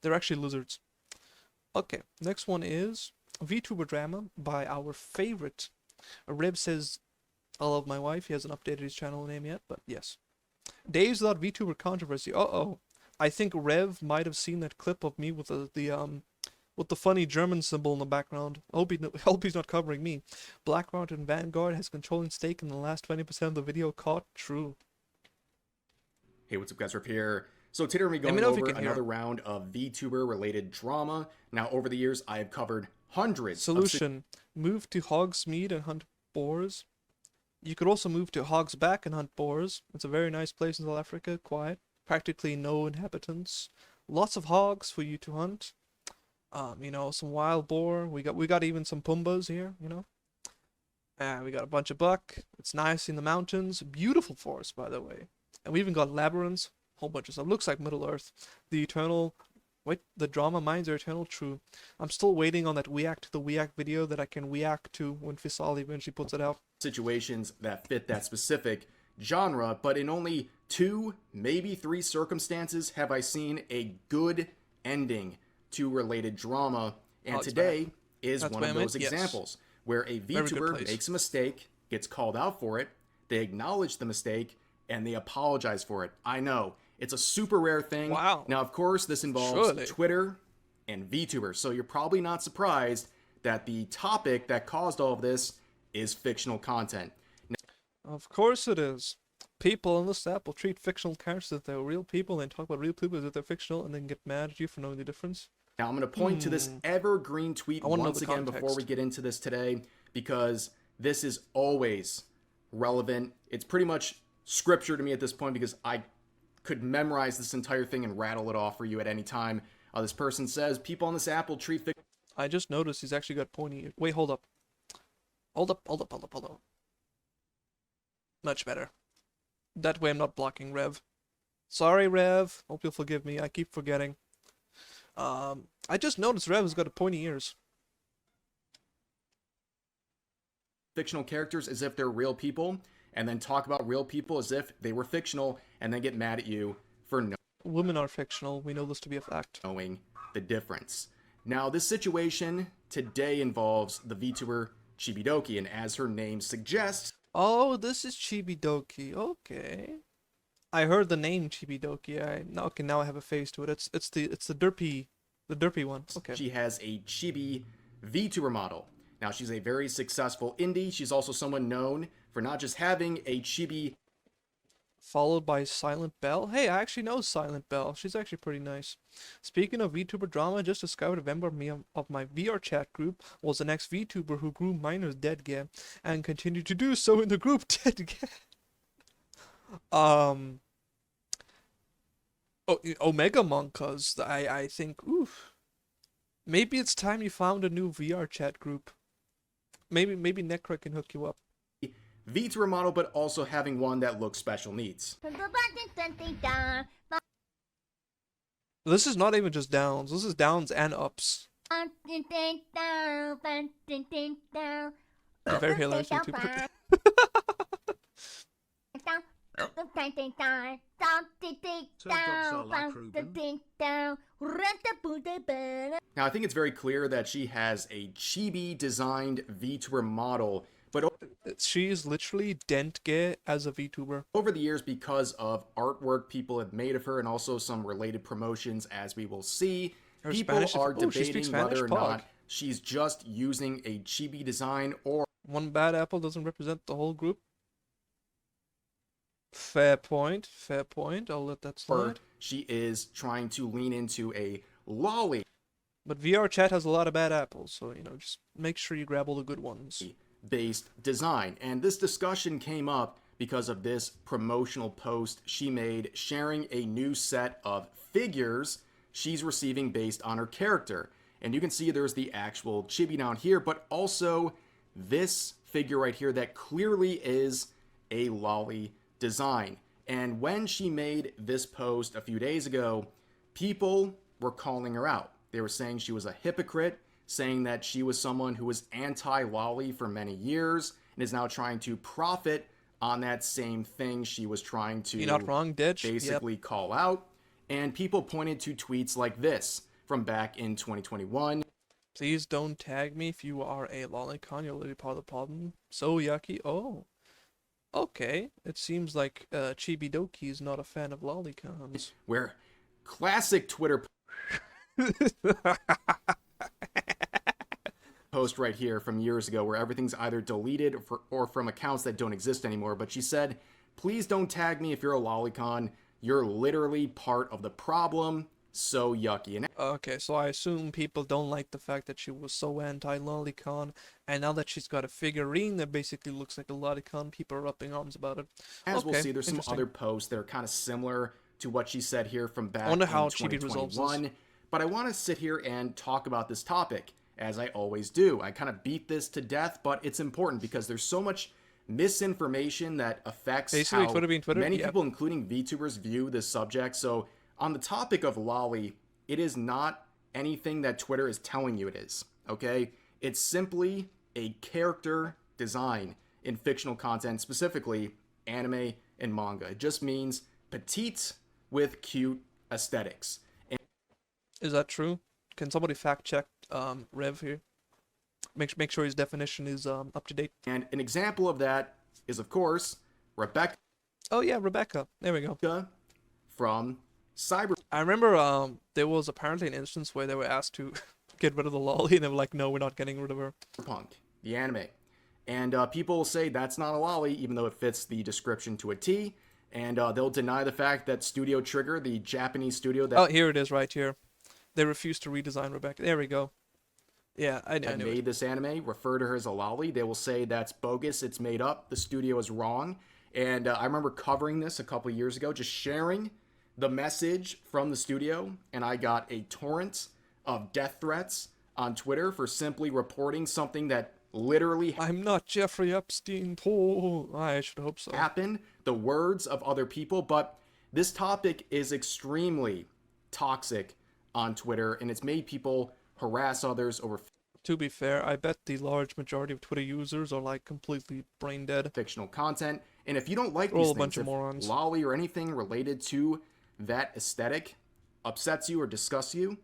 They're actually lizards. Okay, next one is VTuber drama by our favorite. Rib says, I love my wife. He hasn't updated his channel name yet, but yes. Days without VTuber controversy. Uh-oh. I think Rev might have seen that clip of me with the funny German symbol in the background. Hope he's not covering me. Black Mountain Vanguard has controlling stake in the last 20% of the video caught. True. Hey, what's up guys, Rip here. So today we're going to be going over another round of VTuber related drama. Now over the years I have covered hundreds Solution. Move to Hogsmeade and hunt boars. You could also move to Hog's Back and hunt boars. It's a very nice place in South Africa, quiet. Practically no inhabitants. Lots of hogs for you to hunt. You know, some wild boar. We got even some pumbas here, you know. We got a bunch of buck. It's nice in the mountains. Beautiful forest, by the way. And we even got labyrinths. Whole bunch of stuff. Looks like Middle Earth. The eternal... Wait, the drama mines are eternal? True. I'm still waiting on that the react video that I can react to when Fisali eventually puts it out. Situations that fit that specific genre, but in only 2, maybe 3 circumstances have I seen a good ending to related drama, and today is one of those examples where a VTuber makes a mistake, gets called out for it, they acknowledge the mistake, and they apologize for it. I know, it's a super rare thing. Wow. Now, of course, this involves Twitter and VTubers, so you're probably not surprised that the topic that caused all of this is fictional content. Of course it is. People on this app will treat fictional characters as they're real people, and talk about real people as if they're fictional, and then get mad at you for knowing the difference. Now, I'm going to point to this evergreen tweet once again before we get into this today, because this is always relevant. It's pretty much scripture to me at this point, because I could memorize this entire thing and rattle it off for you at any time. This person says, people on this app will treat... I just noticed he's actually got pointy ears. Wait, hold up. Hold up. Much better. That way I'm not blocking Rev. Sorry, Rev. Hope you'll forgive me. I keep forgetting. I just noticed Rev has got a pointy ears. Fictional characters as if they're real people, and then talk about real people as if they were fictional, and then get mad at you for no... Women are fictional. We know this to be a fact. Knowing the difference. Now, this situation today involves the VTuber Chibidoki, and as her name suggests... Oh, this is Chibidoki. Okay. I heard the name Chibidoki. Now I have a face to it. It's the derpy one. Okay. She has a chibi VTuber model. Now, she's a very successful indie. She's also someone known for not just having a chibi... Followed by Silent Bell. Hey, I actually know Silent Bell. She's actually pretty nice. Speaking of VTuber drama, just discovered a member of my VR chat group was the next VTuber who grew minors dead gay and continued to do so in the group dead gay. Omega Monkas. I think, oof. Maybe it's time you found a new VR chat group. Maybe Necra can hook you up. VTuber model, but also having one that looks special needs. This is not even just downs. This is downs and ups. A very hilarious YouTuber. Now, I think it's very clear that she has a chibi designed VTuber model, but she's literally dent gay as a VTuber. Over the years, because of artwork people have made of her and also some related promotions, as we will see, people are debating whether or not she's just using a chibi design or... One bad apple doesn't represent the whole group. Fair point. I'll let that slide. She is trying to lean into a lolly. But VR chat has a lot of bad apples, so, you know, just make sure you grab all the good ones. Based design. And this discussion came up because of this promotional post she made sharing a new set of figures she's receiving based on her character. And you can see there's the actual chibi down here, but also this figure right here that clearly is a lolly design. And when she made this post a few days ago, people were calling her out. They were saying she was a hypocrite, saying that she was someone who was anti-lolly for many years and is now trying to profit on that same thing she was trying to You're not wrong, Ditch. basically call out. And people pointed to tweets like this, from back in 2021. Please don't tag me if you are a lolicon. You're literally part of the problem. So yucky. Oh, okay. It seems like Chibidoki is not a fan of lolicons. Where classic Twitter post right here from years ago where everything's either deleted or from accounts that don't exist anymore. But she said, please don't tag me if you're a lolicon. You're literally part of the problem. So yucky. And Okay, so I assume people don't like the fact that she was so anti-lolicon, and now that she's got a figurine that basically looks like a lolicon, people are upping arms about it. as we'll see, there's some other posts that are kind of similar to what she said here from back in 2021. But I want to sit here and talk about this topic, as I always do. I kind of beat this to death, but it's important because there's so much misinformation that affects basically how many people, including VTubers, view this subject. So on the topic of lolly, it is not anything that Twitter is telling you it is, okay? It's simply a character design in fictional content, specifically anime and manga. It just means petite with cute aesthetics. Is that true? Can somebody fact check Rev here? Make sure his definition is up to date. And an example of that is, of course, Rebecca. Oh yeah, Rebecca. There we go. From Cyber. I remember there was apparently an instance where they were asked to get rid of the lolly, and they were like, "No, we're not getting rid of her." Cyberpunk, the anime, and people will say that's not a lolly, even though it fits the description to a T. And they'll deny the fact that Studio Trigger, the Japanese studio that here it is, right here. They refused to redesign Rebecca. There we go. Yeah, I made this anime refer to her as a lolly. They will say that's bogus. It's made up. The studio is wrong. And I remember covering this a couple years ago, just sharing the message from the studio, and I got a torrent of death threats on Twitter for simply reporting something that literally I'm not Jeffrey Epstein. Oh, I should hope so. Happen, the words of other people, but this topic is extremely toxic on Twitter, and it's made people harass others over. To be fair, I bet the large majority of Twitter users are like completely brain dead. Fictional content, and if you don't like these things, a bunch of morons. Lolly or anything related to that aesthetic upsets you or disgusts you,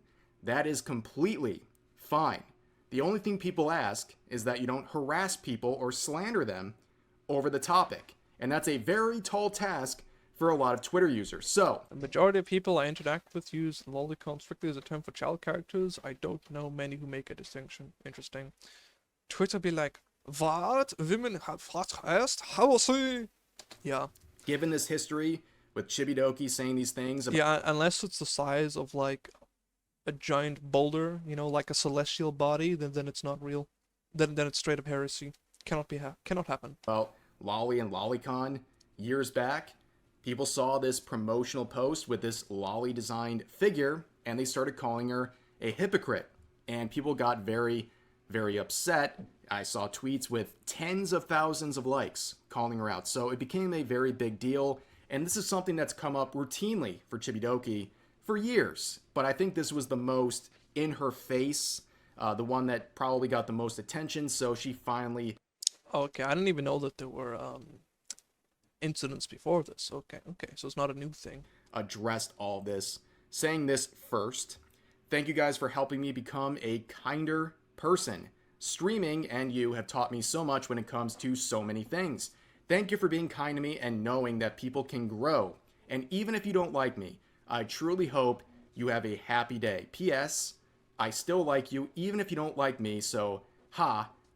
that is completely fine. The only thing people ask is that you don't harass people or slander them over the topic, and that's a very tall task for a lot of Twitter users. So the majority of people I interact with use lolicon strictly as a term for child characters. I don't know many who make a distinction. Interesting. Twitter be like, what? Women have hot ass? How was he? Yeah. Given this history with Chibidoki saying these things about yeah, unless it's the size of like a giant boulder, you know, like a celestial body, then it's not real. Then it's straight up heresy. Cannot happen. Well, lolly and lolicon years back, people saw this promotional post with this lolly designed figure, and they started calling her a hypocrite. And people got very, very upset. I saw tweets with tens of thousands of likes calling her out. So it became a very big deal. And this is something that's come up routinely for Chibidoki for years. But I think this was the most in her face, the one that probably got the most attention. So she finally... Okay, I didn't even know that there were incidents before this. Okay, so it's not a new thing. Addressed all this, saying this first. Thank you guys for helping me become a kinder person. Streaming and you have taught me so much when it comes to so many things. Thank you for being kind to me and knowing that people can grow. And even if you don't like me, I truly hope you have a happy day. P.S. I still like you even if you don't like me, so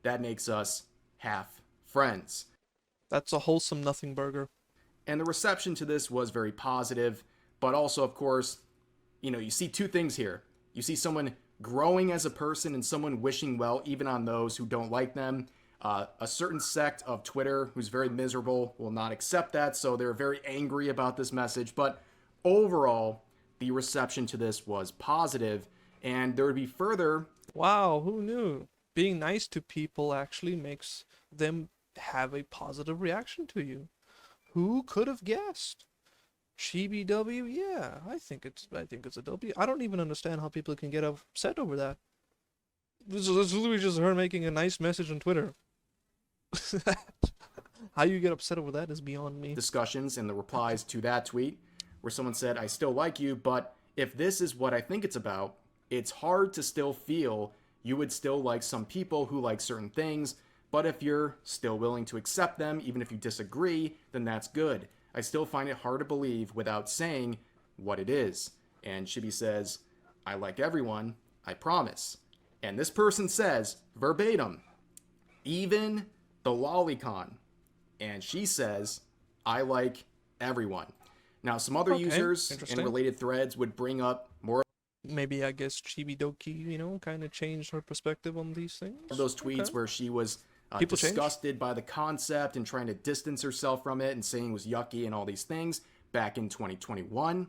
that makes us half friends. That's a wholesome nothing burger. And the reception to this was very positive, but also, of course, you see two things here. You see someone growing as a person and someone wishing well even on those who don't like them. A certain sect of Twitter who's very miserable will not accept that, so they're very angry about this message. But overall, the reception to this was positive, and there would be further... Wow, who knew? Being nice to people actually makes them have a positive reaction to you. Who could have guessed? Chibi-W, yeah, I think it's a W. I don't even understand how people can get upset over that. This is literally just her making a nice message on Twitter. How you get upset over that is beyond me. Discussions and the replies to that tweet where someone said, I still like you, but if this is what I think it's about, It's hard to still feel you would still like some people who like certain things, but if you're still willing to accept them, even if you disagree, then that's good. I still find it hard to believe without saying what it is. And Chibi says, I like everyone, I promise. And this person says, verbatim, even the lolicon. And she says, I like everyone. Now, some other users in related threads would bring up more. Maybe, I guess, Chibidoki, you know, kind of changed her perspective on these things. Those tweets where she was disgusted by the concept and trying to distance herself from it and saying it was yucky and all these things back in 2021.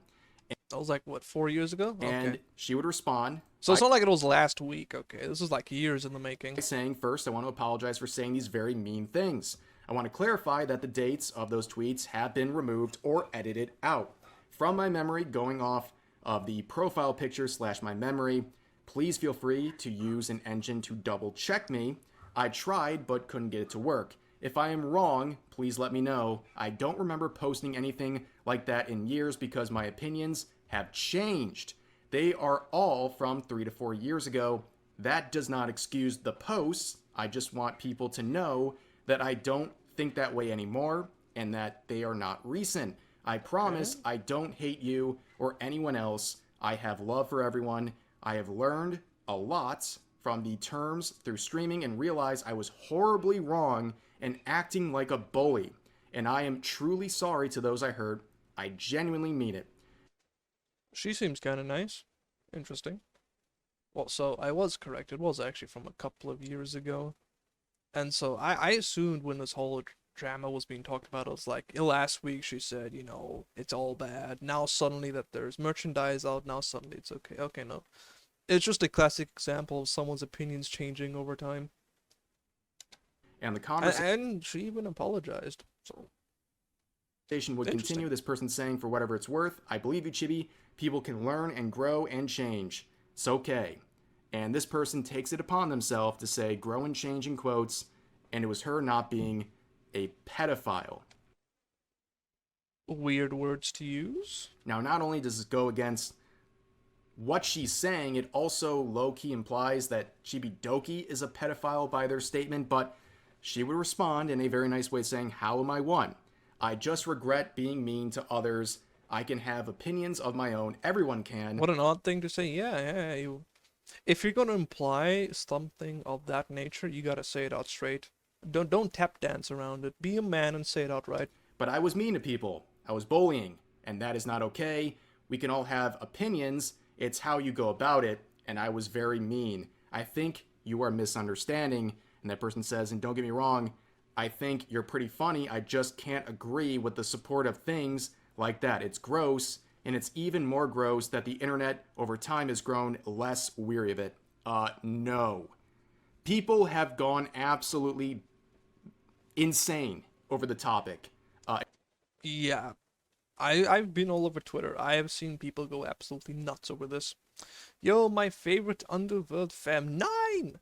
That was like, what, 4 years ago? And she would respond. So it's not like it was last week, okay? This is like years in the making. Saying, first, I want to apologize for saying these very mean things. I want to clarify that the dates of those tweets have been removed or edited out. From my memory, going off of the profile picture / my memory, please feel free to use an engine to double check me. I tried but couldn't get it to work. If I am wrong, please let me know. I don't remember posting anything like that in years because my opinions have changed. They are all from 3 to 4 years ago. That does not excuse the posts. I just want people to know that I don't think that way anymore and that they are not recent. I promise I don't hate you or anyone else. I have love for everyone. I have learned a lot from the terms through streaming and realized I was horribly wrong and acting like a bully. And I am truly sorry to those I hurt. I genuinely mean it. She seems kind of nice. Interesting. Well, so I was correct. It was actually from a couple of years ago. And so I assumed when this whole drama was being talked about, it was like, last week she said, you know, it's all bad. Now suddenly that there's merchandise out, now suddenly it's okay. Okay, no. It's just a classic example of someone's opinions changing over time. And the conversation... And she even apologized, so... would continue, this person saying, for whatever it's worth, I believe you, Chibi. People can learn and grow and change. It's okay. And this person takes it upon themselves to say grow and change in quotes, and it was her not being a pedophile. Weird words to use. Now, not only does this go against what she's saying, it also low-key implies that Chibidoki is a pedophile by their statement, but she would respond in a very nice way saying, how am I one? I just regret being mean to others. I can have opinions of my own. Everyone can. What an odd thing to say. Yeah. If you're gonna imply something of that nature, you gotta say it out straight. Don't tap dance around it. Be a man and say it outright. But I was mean to people. I was bullying, and that is not okay. We can all have opinions. It's how you go about it, and I was very mean. I think you are misunderstanding. And that person says, and don't get me wrong, I think you're pretty funny. I just can't agree with the support of things like that. It's gross, and it's even more gross that the internet over time has grown less weary of it. No. People have gone absolutely insane over the topic. Yeah. I've been all over Twitter. I have seen people go absolutely nuts over this. Yo, my favorite Underworld fam, 9!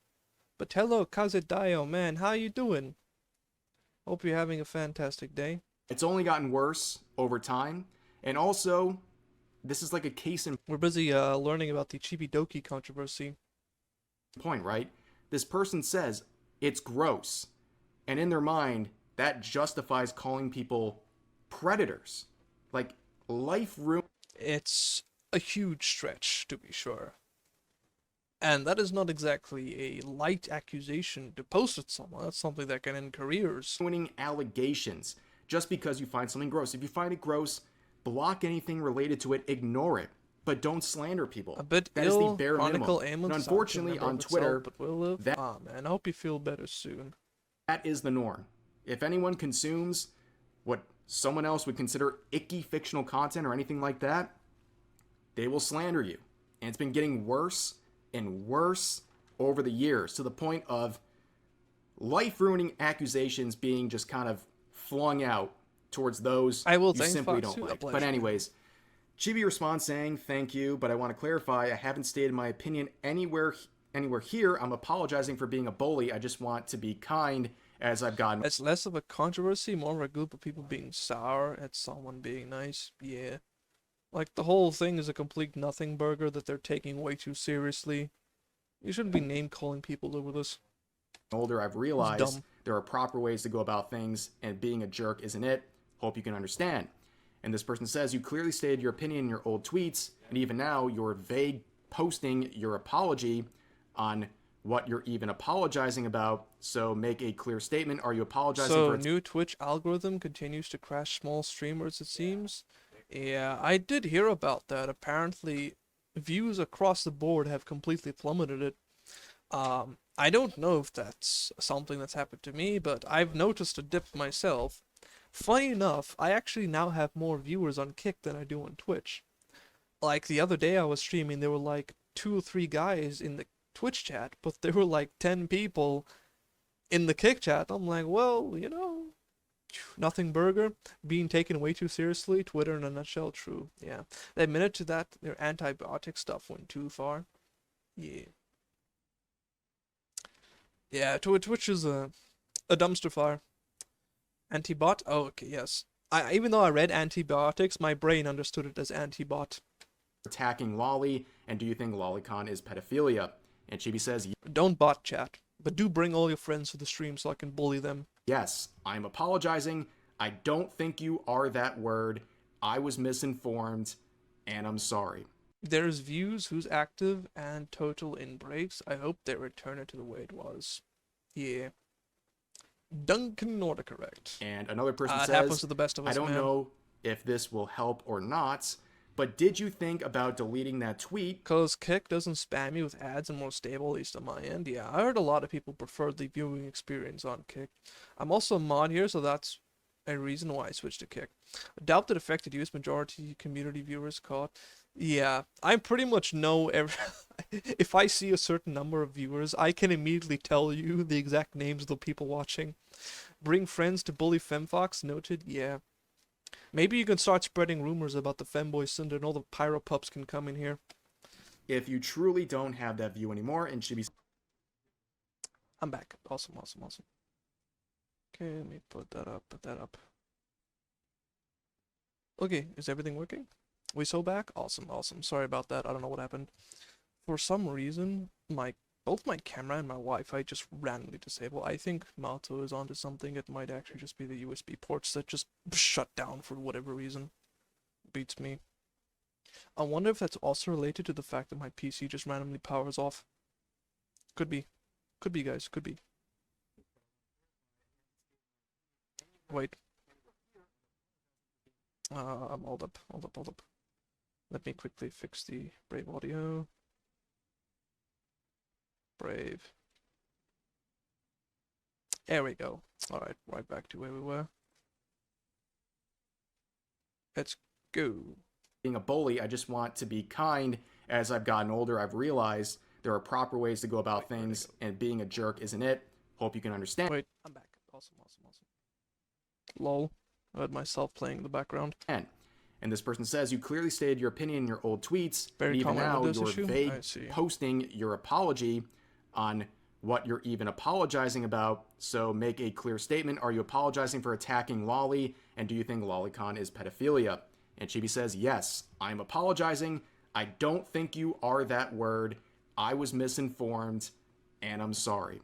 But hello, Kazedayo, man, how you doing? Hope you're having a fantastic day. It's only gotten worse over time, and also, this is like a case in... We're busy learning about the Chibidoki controversy. Point, right? This person says, it's gross. And in their mind, that justifies calling people predators. Like, life ruin... It's a huge stretch, to be sure. And that is not exactly a light accusation to post at someone. That's something that can end careers. Ruining allegations just because you find something gross. If you find it gross, block anything related to it, ignore it. But don't slander people. A bit that ill, is the bare minimum. And unfortunately, on Twitter, but we'll live. Man, I hope you feel better soon. That is the norm. If anyone consumes what someone else would consider icky fictional content or anything like that, they will slander you. And it's been getting worse and worse over the years, to the point of life-ruining accusations being just kind of flung out towards those you simply don't like. But anyways, Chibi responds saying, thank you, but I want to clarify, I haven't stated my opinion anywhere here. I'm apologizing for being a bully. I just want to be kind as I've gotten... It's less of a controversy, more of a group of people being sour at someone being nice. Yeah. Like, the whole thing is a complete nothing burger that they're taking way too seriously. You shouldn't be name calling people over this. Older, I've It's realized dumb. there are proper ways to go about things, and being a jerk isn't it. Hope you can understand. And this person says, you clearly stated your opinion in your old tweets, and even now you're vague posting your apology on what you're even apologizing about. So make a clear statement. Are you apologizing So, for new Twitch algorithm continues to crash small streamers, it seems. Yeah, I did hear about that. Apparently, views across the board have completely plummeted it. I don't know if that's something that's happened to me, but I've noticed a dip myself. Funny enough, I actually now have more viewers on Kick than I do on Twitch. Like the other day I was streaming, there were like 2 or 3 guys in the Twitch chat, but there were like 10 people in the Kick chat. I'm like, well, nothing burger, being taken way too seriously. Twitter in a nutshell, true. Yeah. They admitted to that their antibiotic stuff went too far. Yeah. Yeah, Twitch is a dumpster fire. Antibot? Oh, okay, yes. Even though I read antibiotics, my brain understood it as antibot. attacking Lolly? And do you think lolicon is pedophilia? And Chibi says, Don't bot chat, but do bring all your friends to the stream so I can bully them. yes, I'm apologizing. I don't think you are that word. I was misinformed, and I'm sorry. There's views, who's active, and total in breaks. I hope they return it to the way it was. Yeah. Duncan autocorrect. And another person It happens says, to the best of us, I don't man. know if this will help or not, but did you think about deleting that tweet? Cause Kick doesn't spam you with ads and more stable, at least on my end. Yeah, I heard a lot of people prefer the viewing experience on Kick. I'm also a mod here, so that's a reason why I switched to Kick. I doubt it affected you, as majority community viewers caught. Yeah, I pretty much know if I see a certain number of viewers, I can immediately tell you the exact names of the people watching. Bring friends to bully FemFox, noted, yeah. Maybe you can start spreading rumors about the Femboy Cinder and all the Pyro Pups can come in here. If you truly don't have that view anymore, and should be. I'm back. Awesome. Okay, let me put that up. Okay, is everything working? We so back? Awesome. Sorry about that. I don't know what happened. For some reason, both my camera and my Wi-Fi just randomly disabled. I think Malto is onto something. It might actually just be the USB ports that just shut down for whatever reason. Beats me. I wonder if that's also related to the fact that my PC just randomly powers off. Could be. Could be, guys. Could be. Wait. Hold up. Let me quickly fix the Brave audio. Brave. There we go. Alright, right back to where we were. Let's go. Being a bully, I just want to be kind. As I've gotten older, I've realized there are proper ways to go about things, and being a jerk isn't it. Hope you can understand. Wait, I'm back. Awesome. Lol. I heard myself playing in the background. And this person says, you clearly stated your opinion in your old tweets, Very and even common now with this you're issue? vague I see. posting your apology on what you're even apologizing about. So make a clear statement. Are you apologizing for attacking Lolly? And do you think lolicon is pedophilia? And Chibi says, yes, I'm apologizing. I don't think you are that word. I was misinformed, and I'm sorry.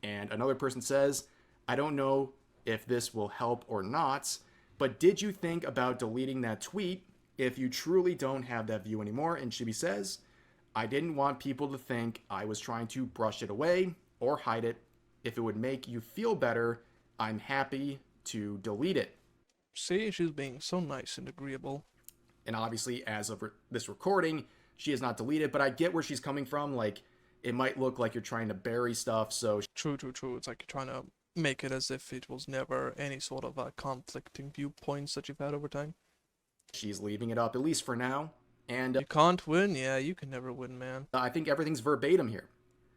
And another person says, I don't know if this will help or not, but did you think about deleting that tweet if you truly don't have that view anymore? And Chibi says, I didn't want people to think I was trying to brush it away or hide it. If it would make you feel better, I'm happy to delete it. See, she's being so nice and agreeable. And obviously, as of this recording, she is not deleted, but I get where she's coming from. Like, it might look like you're trying to bury stuff, so... True. It's like you're trying to make it as if it was never any sort of conflicting viewpoints that you've had over time. She's leaving it up, at least for now. And you can't win? Yeah, you can never win, man. I think everything's verbatim here.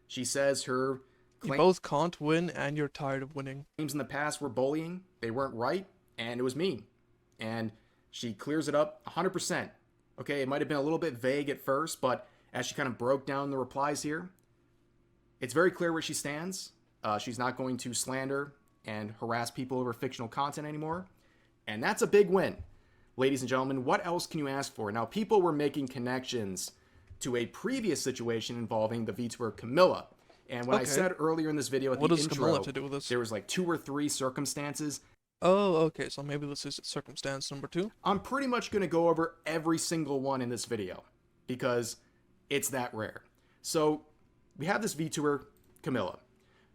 She says her... You both can't win, and you're tired of winning. Claims in the past were bullying, they weren't right, and it was mean. And she clears it up 100%. Okay, it might have been a little bit vague at first, but as she kind of broke down the replies here, it's very clear where she stands. She's not going to slander and harass people over fictional content anymore. And that's a big win. ladies and gentlemen, what else can you ask for? Now, people were making connections to a previous situation involving the VTuber Camila. And when I said earlier in this video at what the does intro, Camila have to do with this? there was like 2 or 3 circumstances. Oh, okay, so maybe this is circumstance number 2. I'm pretty much going to go over every single one in this video because it's that rare. So we have this VTuber, Camila,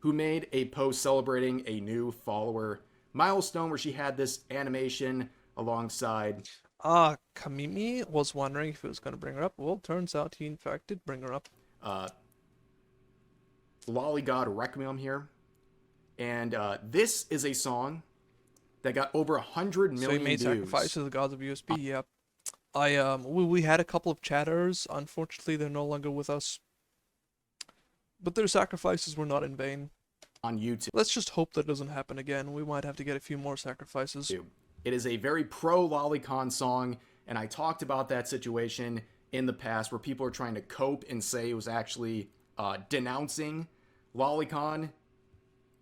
who made a post celebrating a new follower milestone where she had this animation alongside... Kamimi was wondering if he was going to bring her up. Well, turns out he in fact did bring her up. Lolly God Requiem here. And this is a song that got over 100 million So he made views. sacrifices to the gods of USB, yep. We had a couple of chatters. Unfortunately, they're no longer with us. But their sacrifices were not in vain. On YouTube. Let's just hope that doesn't happen again. We might have to get a few more sacrifices. It is a very pro-Lolicon song, and I talked about that situation in the past where people are trying to cope and say it was actually denouncing Lolicon.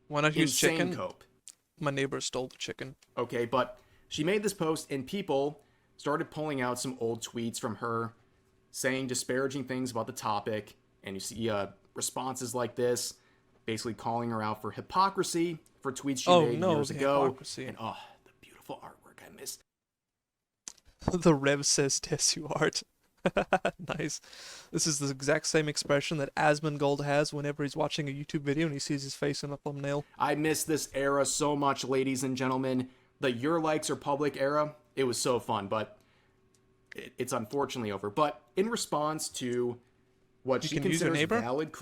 Why not use Insane chicken? cope. My neighbor stole the chicken. Okay, but she made this post, and people started pulling out some old tweets from her saying disparaging things about the topic, and you see responses like this, basically calling her out for hypocrisy for tweets she made years ago. Hypocrisy. And the beautiful artwork I missed. The Rev says desu art. Nice. This is the exact same expression that Asmongold has whenever he's watching a YouTube video and he sees his face in a thumbnail. I miss this era so much, ladies and gentlemen. The Your Likes Are Public era, it was so fun, but it's unfortunately over. But in response to what she considers valid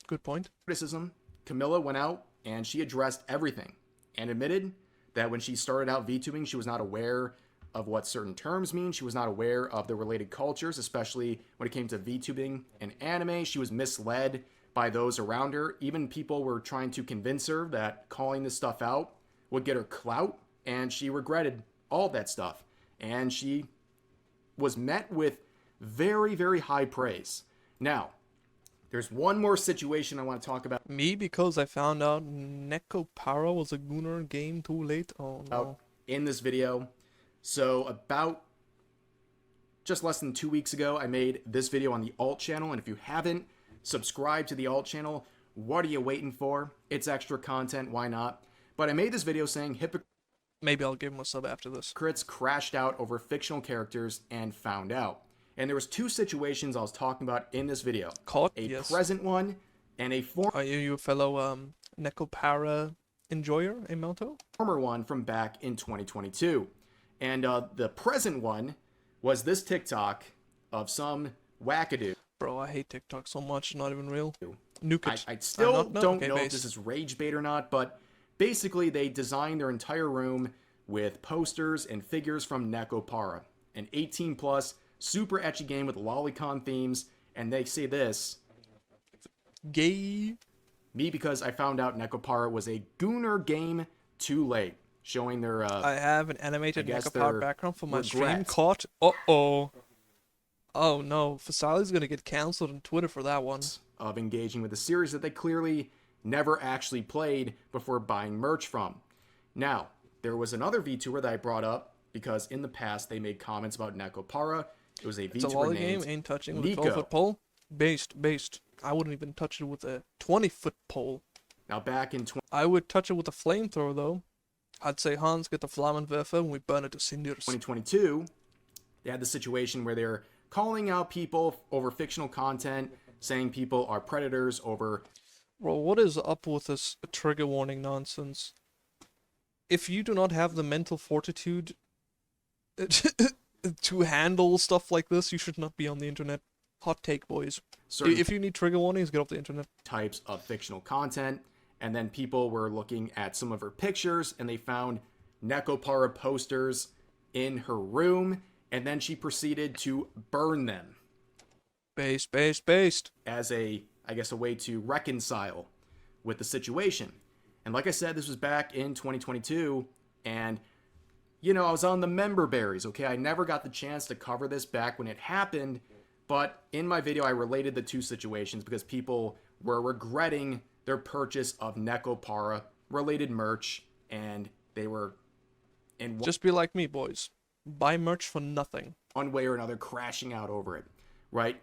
Good point. criticism, Camila went out and she addressed everything and admitted that when she started out VTubing, she was not aware of what certain terms mean. She was not aware of the related cultures, especially when it came to VTubing and anime. She was misled by those around her. Even people were trying to convince her that calling this stuff out would get her clout, and she regretted all that stuff. And she was met with very, very high praise. Now, there's one more situation I want to talk about. Me, because I found out Neko Paro was a Gunner game too late. Oh no. In this video. So about just less than 2 weeks ago, I made this video on the alt channel. And if you haven't subscribed to the alt channel, what are you waiting for? It's extra content. Why not? But I made this video saying maybe I'll give him a sub after this. Hypocrites crashed out over fictional characters and found out. And there was 2 situations I was talking about in this video. Caught? A Yes. present one and a former. Are you a fellow Neko Para enjoyer, Emoto? Former one from back in 2022. And the present one was this TikTok of some wackadoo. Bro, I hate TikTok so much, not even real. Nuke it. I still don't okay, know if this is rage bait or not, but basically they designed their entire room with posters and figures from Neko Para, an 18+ super ecchi game with Lolicon themes, and they say this. Gay. Me, because I found out Neko Para was a Gunner game too late. Showing their I have an animated Neko Para background for my stream. regret. Caught. Uh-oh. Oh no, Fasali's gonna get cancelled on Twitter for that one. Of engaging with a series that they clearly never actually played before buying merch from. Now, there was another VTuber that I brought up because in the past they made comments about Neko Para. It was a VTuber It's a lolly named game, ain't touching with Nico. a 12-foot pole. Based. I wouldn't even touch it with a 20-foot pole. Now back in I would touch it with a flamethrower though. I'd say, Hans, get the Flammenwerfer and we burn it to cinders. 2022, they had the situation where they're calling out people over fictional content, saying people are predators over... Bro, what is up with this trigger warning nonsense? If you do not have the mental fortitude to handle stuff like this, you should not be on the internet. Hot take, boys. If you need trigger warnings, get off the internet. Types of fictional content. And then people were looking at some of her pictures and they found Neko Para posters in her room. And then she proceeded to burn them. Based. As a way to reconcile with the situation. And like I said, this was back in 2022. And, I was on the member berries, okay? I never got the chance to cover this back when it happened. But in my video, I related the 2 situations because people were regretting their purchase of Neko Para related merch, and they were in Just be like me, boys. Buy merch for nothing. one way or another crashing out over it, right?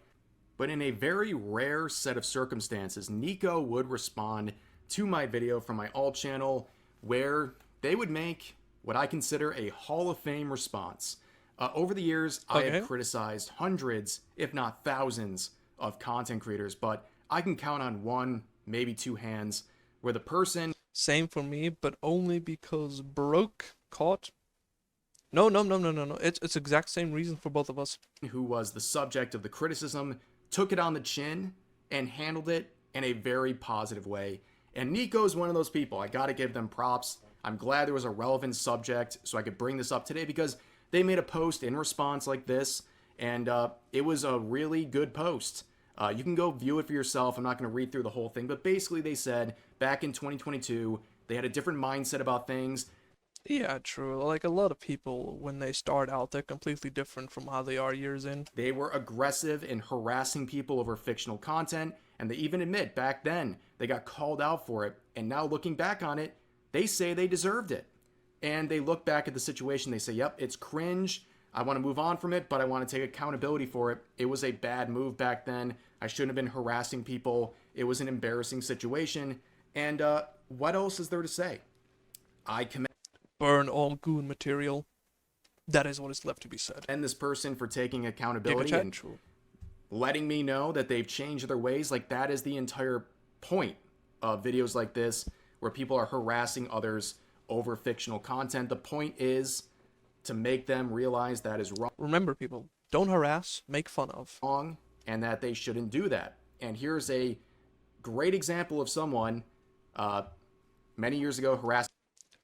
But in a very rare set of circumstances, Nico would respond to my video from my alt channel where they would make what I consider a Hall of Fame response. Over the years, I have criticized hundreds, if not thousands, of content creators, but I can count on one, maybe two hands, where the person... Same for me, but only because broke, caught. No. It's exact same reason for both of us. ...who was the subject of the criticism took it on the chin and handled it in a very positive way. And Nico's one of those people. I gotta give them props. I'm glad there was a relevant subject so I could bring this up today because they made a post in response like this, and it was a really good post. You can go view it for yourself. I'm not going to read through the whole thing, but basically they said back in 2022, they had a different mindset about things. Yeah, true. Like a lot of people, when they start out, they're completely different from how they are years in. They were aggressive in harassing people over fictional content, and they even admit back then they got called out for it. And now looking back on it, they say they deserved it. And they look back at the situation, they say, yep, it's cringe. I want to move on from it, but I want to take accountability for it. It was a bad move back then. I shouldn't have been harassing people. It was an embarrassing situation. And what else is there to say? I commend... Burn all goon material. That is what is left to be said. ...and this person for taking accountability and letting me know that they've changed their ways. Like, that is the entire point of videos like this, where people are harassing others over fictional content. The point is to make them realize that is wrong. Remember, people, don't harass, make fun of. Wrong, and that they shouldn't do that. And here's a great example of someone many years ago harassing...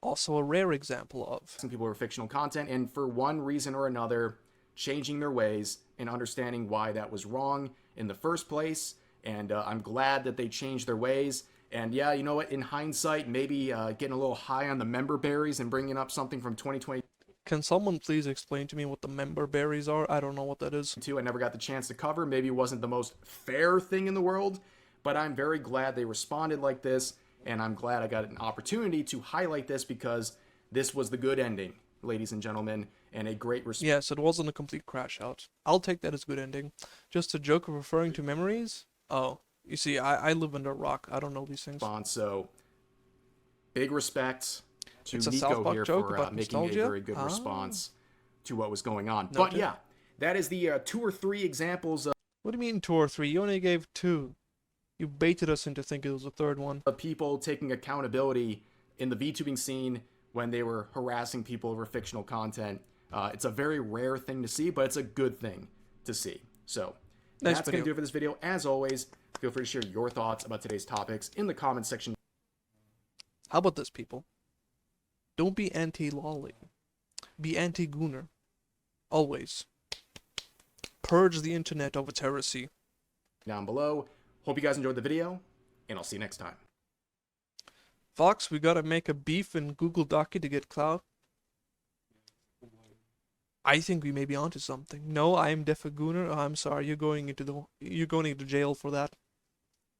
Also a rare example of... some people over fictional content, and for one reason or another, changing their ways and understanding why that was wrong in the first place. And I'm glad that they changed their ways. And yeah, you know what? In hindsight, maybe getting a little high on the member berries and bringing up something from 2022. Can someone please explain to me what the member berries are? I don't know what that is. I never got the chance to cover. Maybe it wasn't the most fair thing in the world, but I'm very glad they responded like this, and I'm glad I got an opportunity to highlight this because this was the good ending, ladies and gentlemen, and a great response. Yes, it wasn't a complete crash out. I'll take that as good ending. Just a joke of referring to memories? Oh. You see, I live under a rock. I don't know these things. So, big respect to It's a Nico South Park here joke for about making nostalgia? a very good response to what was going on. Noted. But yeah, that is the 2 or 3 examples What do you mean 2 or 3? You only gave 2. You baited us into thinking it was a third one. of people taking accountability in the VTubing scene when they were harassing people over fictional content. It's a very rare thing to see, but it's a good thing to see. So, Nice that's going to do it for this video. As always, feel free to share your thoughts about today's topics in the comments section. How about this, people? Don't be anti-lolly. Be anti-gooner. Always. Purge the internet of its heresy. Down below. Hope you guys enjoyed the video, and I'll see you next time. Fox, we gotta make a beef in Google Docky to get clout. I think we may be onto something. No, I am def a gooner. Oh, I'm sorry, you're going into jail for that.